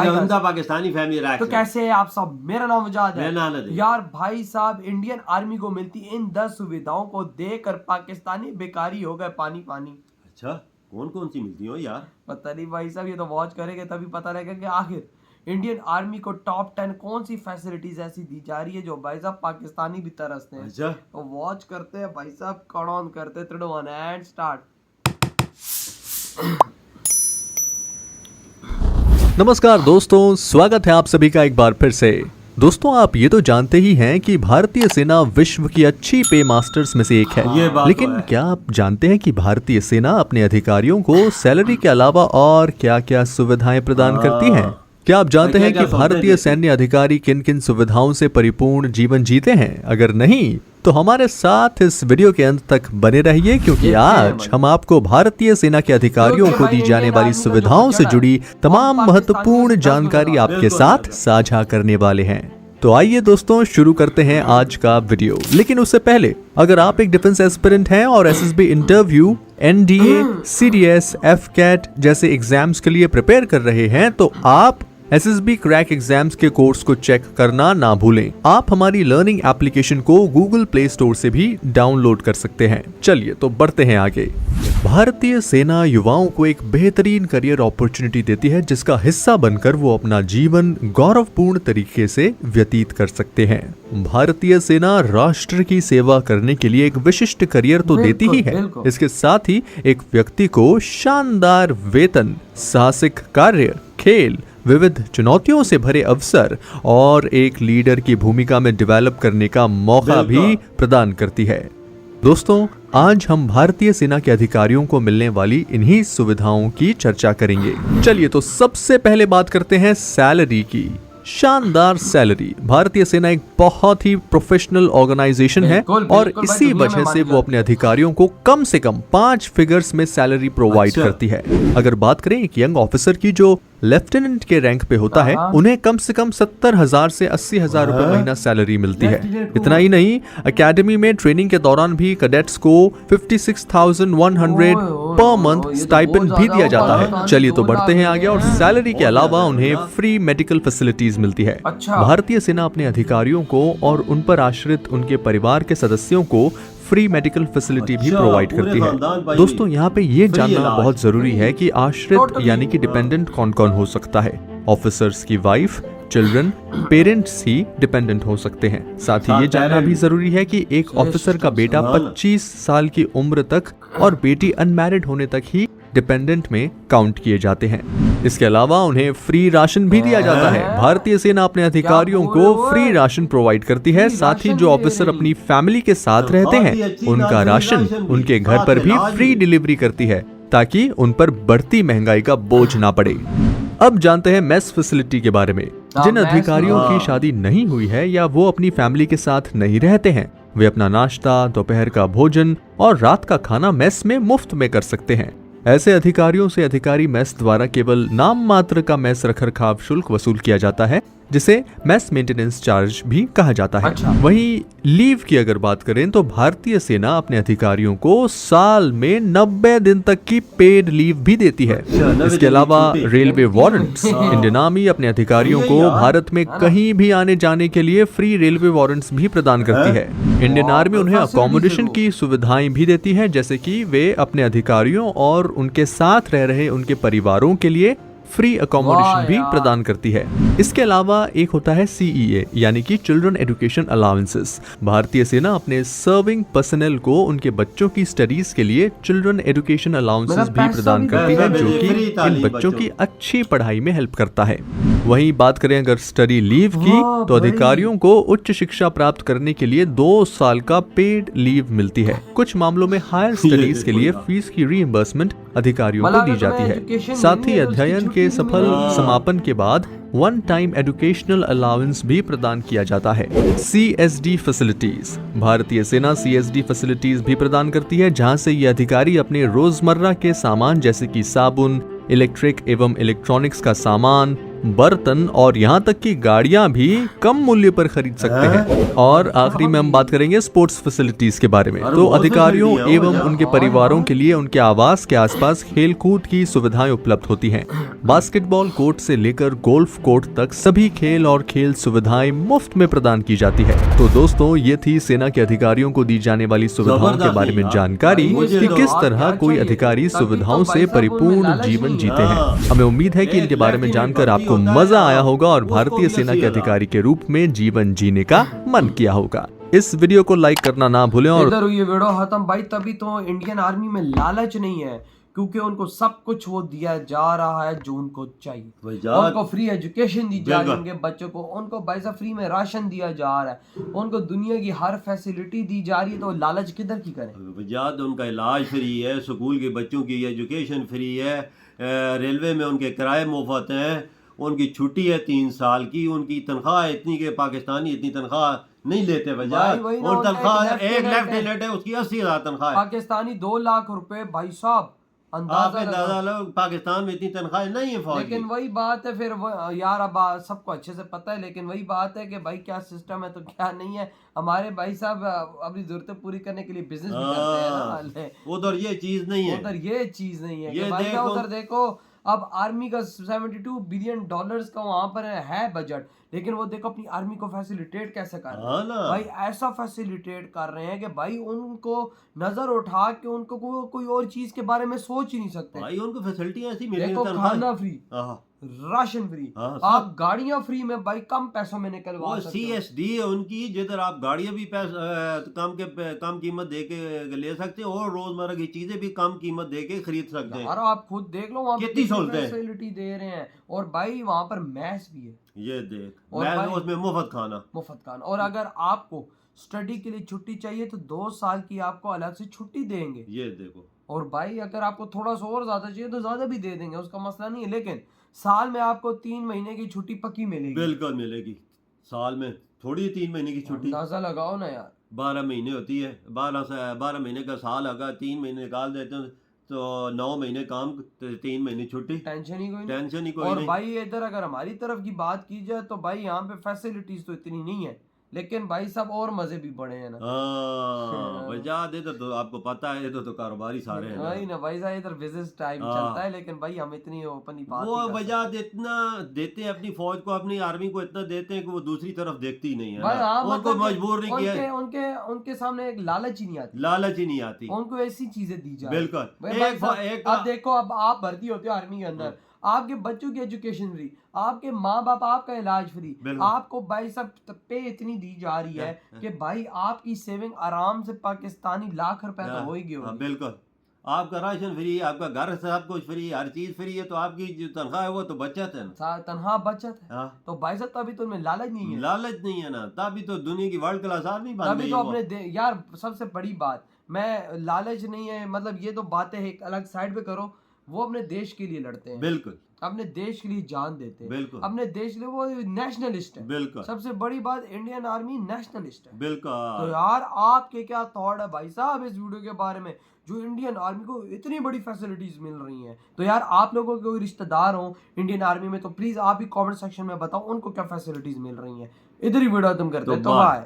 उनका पाकिस्तानी फैमिली रहा। तो कैसे है आप सब? मेरा नाम मुजाद है। यार भाई साहब, इंडियन आर्मी को मिलती इन 10 सुविधाओं को देखकर पाकिस्तानी बेकारी हो गए पानी पानी। अच्छा, कौन कौन सी मिलती हो यार? पता नहीं भाई साहब, ये तो वॉच करेंगे तभी पता लगेगा कि आखिर इंडियन आर्मी को टॉप 10 कौन सी फैसिलिटीज ऐसी दी जा रही है जो भाई साहब पाकिस्तानी भी तरसते हैं। अच्छा, तो वॉच करते हैं भाई साहब, कट ऑन करते 3 2 1 एंड स्टार्ट। नमस्कार दोस्तों, स्वागत है आप सभी का एक बार फिर से। दोस्तों, आप ये तो जानते ही हैं कि भारतीय सेना विश्व की अच्छी पे मास्टर्स में से एक है। लेकिन क्या आप जानते हैं कि भारतीय सेना अपने अधिकारियों को सैलरी के अलावा और क्या क्या सुविधाएं प्रदान करती है? क्या आप जानते हैं कि भारतीय सैन्य अधिकारी किन किन सुविधाओं से परिपूर्ण जीवन जीते हैं? अगर नहीं तो हमारे साथ इस वीडियो के अंत तक बने रहिए, क्योंकि आज हम आपको भारतीय सेना के अधिकारियों को दी जाने वाली सुविधाओं से जुड़ी तमाम महत्वपूर्ण जानकारी आपके साथ साझा करने वाले हैं। तो आइए दोस्तों, शुरू करते हैं आज का वीडियो। लेकिन उससे पहले, अगर आप एक डिफेंस एस्पिरेंट हैं और SSB interview, NDA, CDS, AFCAT जैसे एग्जाम्स के लिए प्रिपेयर कर रहे हैं, तो आप एसएसबी क्रैक एग्जाम्स के कोर्स को चेक करना ना भूलें। आप हमारी लर्निंग एप्लीकेशन को गूगल प्ले स्टोर से भी डाउनलोड कर सकते हैं। चलिए तो बढ़ते हैं आगे। भारतीय सेना युवाओं को एक बेहतरीन करियर अपॉर्चुनिटी देती है, जिसका हिस्सा बनकर वो अपना जीवन गौरवपूर्ण तरीके से व्यतीत कर सकते हैं। भारतीय सेना राष्ट्र की सेवा करने के लिए एक विशिष्ट करियर तो देती ही है, इसके साथ ही एक व्यक्ति को शानदार वेतन, साहसिक कार्य, खेल, विविध चुनौतियों से भरे अवसर और एक लीडर की भूमिका में डेवलप करने का मौका भी प्रदान करती है। दोस्तों, आज हम भारतीय सेना के अधिकारियों को मिलने वाली इन्हीं सुविधाओं की चर्चा करेंगे। चलिए तो सबसे पहले बात करते हैं सैलरी की। शानदार सैलरी। भारतीय सेना एक बहुत ही प्रोफेशनल ऑर्गेनाइजेशन है और इसी वजह से वो अपने अधिकारियों को कम से कम 5 फिगर्स में सैलरी प्रोवाइड करती है। अगर बात करें एक यंग ऑफिसर की जो लेफ्टिनेंट के रैंक पे होता है, उन्हें कम से कम 70,000 से 80,000 रुपए महीना सैलरी मिलती है। इतना ही नहीं, एकेडमी में ट्रेनिंग के दौरान भी कैडेट्स को 56,100 पर मंथ स्टाइपेंड भी दिया जाता है। चलिए तो बढ़ते हैं आगे। और सैलरी के अलावा उन्हें फ्री मेडिकल फैसिलिटीज मिलती है। भारतीय सेना अपने अधिकारियों को और उन पर आश्रित उनके परिवार के सदस्यों को फ्री मेडिकल फैसिलिटी भी प्रोवाइड करती है। दोस्तों, यहाँ पे ये जानना बहुत जरूरी है कि आश्रित यानी कि डिपेंडेंट कौन कौन हो सकता है। ऑफिसर्स की वाइफ, चिल्ड्रन, पेरेंट्स ही डिपेंडेंट हो सकते हैं। साथ ही ये जानना भी जरूरी है कि एक ऑफिसर का बेटा 25 साल की उम्र तक और बेटी अनमैरिड होने तक ही डिपेंडेंट में काउंट किए जाते हैं। इसके अलावा उन्हें फ्री राशन भी दिया जाता है। भारतीय सेना अपने अधिकारियों को फ्री राशन प्रोवाइड करती है। साथ ही जो ऑफिसर अपनी फैमिली के साथ रहते हैं, उनका राशन उनके घर पर भी फ्री डिलीवरी करती है, ताकि उन पर बढ़ती महंगाई का बोझ ना पड़े। अब जानते हैं मेस फैसिलिटी के बारे में। जिन अधिकारियों की शादी नहीं हुई है या वो अपनी फैमिली के साथ नहीं रहते हैं, वे अपना नाश्ता, दोपहर का भोजन और रात का खाना मेस में मुफ्त में कर सकते हैं। ऐसे अधिकारियों से अधिकारी मेस द्वारा केवल नाम मात्र का मेस रखरखाव शुल्क वसूल किया जाता है, जिसे मेस मेंटेनेंस चार्ज भी कहा जाता है। वहीं लीव की अगर बात करें तो भारतीय सेना अपने अधिकारियों को साल में 90 दिन तक की पेड लीव भी देती है। इसके अलावा रेलवे वारंट्स। इंडियन आर्मी अपने अधिकारियों को भारत में कहीं भी आने जाने के लिए फ्री रेलवे वारंट्स भी प्रदान करती है। इंडियन आर्मी उन्हें अकोमोडेशन की सुविधाएं भी देती है, जैसे कि वे अपने अधिकारियों और उनके साथ रह रहे उनके परिवारों के लिए फ्री अकोमोडेशन भी प्रदान करती है। इसके अलावा एक होता है CEA यानी कि चिल्ड्रन एजुकेशन अलाउंसेस। भारतीय सेना अपने सर्विंग पर्सनल को उनके बच्चों की स्टडीज के लिए चिल्ड्रन एजुकेशन अलाउंसेस भी प्रदान करती है, जो कि इन बच्चों की अच्छी पढ़ाई में हेल्प करता है। वहीं बात करें अगर स्टडी लीव की, तो अधिकारियों को उच्च शिक्षा प्राप्त करने के लिए 2 साल का पेड लीव मिलती है। कुछ मामलों में हायर स्टडीज के लिए फीस की रीइंबर्समेंट अधिकारियों को दी जाती है। साथ ही अध्ययन के सफल समापन के बाद वन टाइम एजुकेशनल अलाउंस भी प्रदान किया जाता है। CSD facilities. भारतीय सेना CSD फैसिलिटीज भी प्रदान करती है, जहां से ये अधिकारी अपने रोजमर्रा के सामान जैसे कि साबुन, इलेक्ट्रिक एवं इलेक्ट्रॉनिक्स का सामान, बर्तन और यहाँ तक कि गाड़ियाँ भी कम मूल्य पर खरीद सकते हैं। और आखिरी में हम बात करेंगे स्पोर्ट्स फैसिलिटीज के बारे में। तो अधिकारियों एवं उनके परिवारों के लिए उनके आवास के आसपास खेल कूद की सुविधाएं उपलब्ध होती हैं। बास्केटबॉल कोर्ट से लेकर गोल्फ कोर्ट तक सभी खेल और खेल सुविधाएं मुफ्त में प्रदान की जाती है। तो दोस्तों, ये थी सेना के अधिकारियों को दी जाने वाली सुविधाओं के बारे में जानकारी कि किस तरह कोई अधिकारी सुविधाओं से परिपूर्ण जीवन जीते हैं। हमें उम्मीद है कि इनके बारे में जानकर आपको मजा आया होगा और भारतीय सेना के अधिकारी के रूप में जीवन जीने का मन किया होगा। इस वीडियो को लाइक करना ना भूलें। और इधर ये वीडियो खत्म भाई। तभी तो इंडियन आर्मी में लालच नहीं है, क्योंकि उनको सब कुछ वो दिया जा रहा है जो उनको चाहिए। उनको फ्री एजुकेशन दी जा रही है उनके बच्चों को, उनको भाई साहब फ्री में राशन दिया जा रहा है, उनको दुनिया की हर फैसिलिटी दी जा रही है। तो लालच किधर की करें। वजाद उनका इलाज फ्री है, स्कूल के बच्चों की एजुकेशन फ्री है, रेलवे में उनके किराए मुफ्त हैं, उनकी छुट्टी है 3 साल की, उनकी तनख्वाह इतनी के पाकिस्तानी इतनी तनख्वाह नहीं लेते वजाद। और तनख्वाह एक लेफ्टिनेंट है उसकी 80,000 तनख्वाह है। पाकिस्तानी 2 लाख रुपए भाई साहब, अंदाजा लो पाकिस्तान में इतनी तनख्वाह नहीं है फौज की। लेकिन वही बात है फिर यार, अब सबको अच्छे से पता है, लेकिन वही बात है कि भाई क्या सिस्टम है तो क्या नहीं है। हमारे भाई साहब अपनी जरूरतें पूरी करने के लिए बिजनेस भी करते हैं ना। उधर ये चीज नहीं है, उधर ये चीज नहीं है। ये भाई देखो, उधर देखो, अब आर्मी का 72 बिलियन डॉलर्स का वहां पर है बजट, लेकिन वो देखो अपनी आर्मी को फैसिलिटेट कैसे कर रहे हैं भाई। ऐसा फैसिलिटेट कर रहे हैं कि भाई उनको नजर उठा के उनको कोई और चीज के बारे में सोच ही नहीं सकते भाई। उनको फैसिलिटी ऐसी मिल रही है, देखो खाना फ्री, राशन फ्री, आप गाड़ियां फ्री में भाई कम पैसों में निकलवा सकते हो। CSD है उनकी, जिधर आप गाड़ियां भी कम कीमत दे के ले सकते हो और रोजमर्रा की चीजें भी कम कीमत दे के खरीद सकते हैं। आप खुद देख लो वहाँ कितनी फैसिलिटी दे रहे हैं। और भाई वहाँ पर मैस भी है, ये देख, और उसमें मुफ्त खाना। और अगर आपको स्टडी के लिए छुट्टी चाहिए तो 2 साल की आपको अलग से छुट्टी देंगे, ये देखो। और भाई अगर आपको थोड़ा सा और ज्यादा चाहिए तो ज्यादा भी दे देंगे, उसका मसला नहीं है। लेकिन साल में आपको 3 महीने की छुट्टी पक्की मिलेगी। बिल्कुल मिलेगी। साल में थोड़ी 3 महीने की छुट्टी, अंदाजा लगाओ ना यार, 12 महीने होती है। 12 महीने का साल, अगर 3 महीने निकाल देते हैं तो 9 महीने काम, 3 महीने छुट्टी, टेंशन ही कोई नहीं। और भाई इधर अगर हमारी तरफ की बात की जाए तो भाई यहाँ पे फैसिलिटीज तो इतनी नहीं है, लेकिन भाई सब और मजे भी बड़े हैं ना। वजाद इधर तो आपको पता है, इधर तो कारोबारी सारे हैं वही ना भाई साहब, इधर बिजनेस टाइम चलता है, लेकिन भाई हम इतनी ओपन बात वो वजाद इतना देते हैं अपनी फौज को, अपनी आर्मी को इतना देते हैं कि वो दूसरी तरफ देखती नहीं है। उनको मजबूर नहीं किया, उनके सामने एक लालच ही नहीं आती, उनको ऐसी चीजें दी जाए। बिल्कुल। अब देखो, अब आप भर्ती होते हो आर्मी के अंदर, आपके बच्चों की एजुकेशन फ्री, आपके माँ बाप आपका इलाज फ्री, आपको भाई सब पे इतनी दी जा रही है कि भाई आपकी सेविंग आराम से पाकिस्तानी लाख रुपए तो होगी। बिल्कुल, आपका राशन फ्री, आपका घर सब कुछ फ्री, हर चीज फ्री है। तो आपकी जो तनख्वाह है वो तो बचत है ना, तनख्वाह बचत है। तो भाई साहब तभी तो उनमें लालच नहीं है ना, तभी तो दुनिया की वर्ल्ड क्लास आर्मी बन गई। तभी तो अपने यार सबसे बड़ी बात, मैं लालच नहीं है मतलब ये तो बातें एक अलग साइड पे करो, वो अपने देश के लिए लड़ते हैं। बिल्कुल, अपने देश के लिए जान देते हैं। बिल्कुल, अपने देश के लिए वो नेशनलिस्ट है। बिल्कुल, सबसे बड़ी बात, इंडियन आर्मी नेशनलिस्ट है। बिल्कुल। तो यार आपके क्या थॉट है भाई साहब इस वीडियो के बारे में, जो इंडियन आर्मी को इतनी बड़ी फैसिलिटीज मिल रही हैं? तो यार आप लोगों के कोई रिश्तेदार हो इंडियन आर्मी में तो प्लीज आप भी कमेंट सेक्शन में बताओ उनको क्या फैसिलिटीज मिल रही हैं। इधर ही वीडियो तुम करते हैं, तो बाय।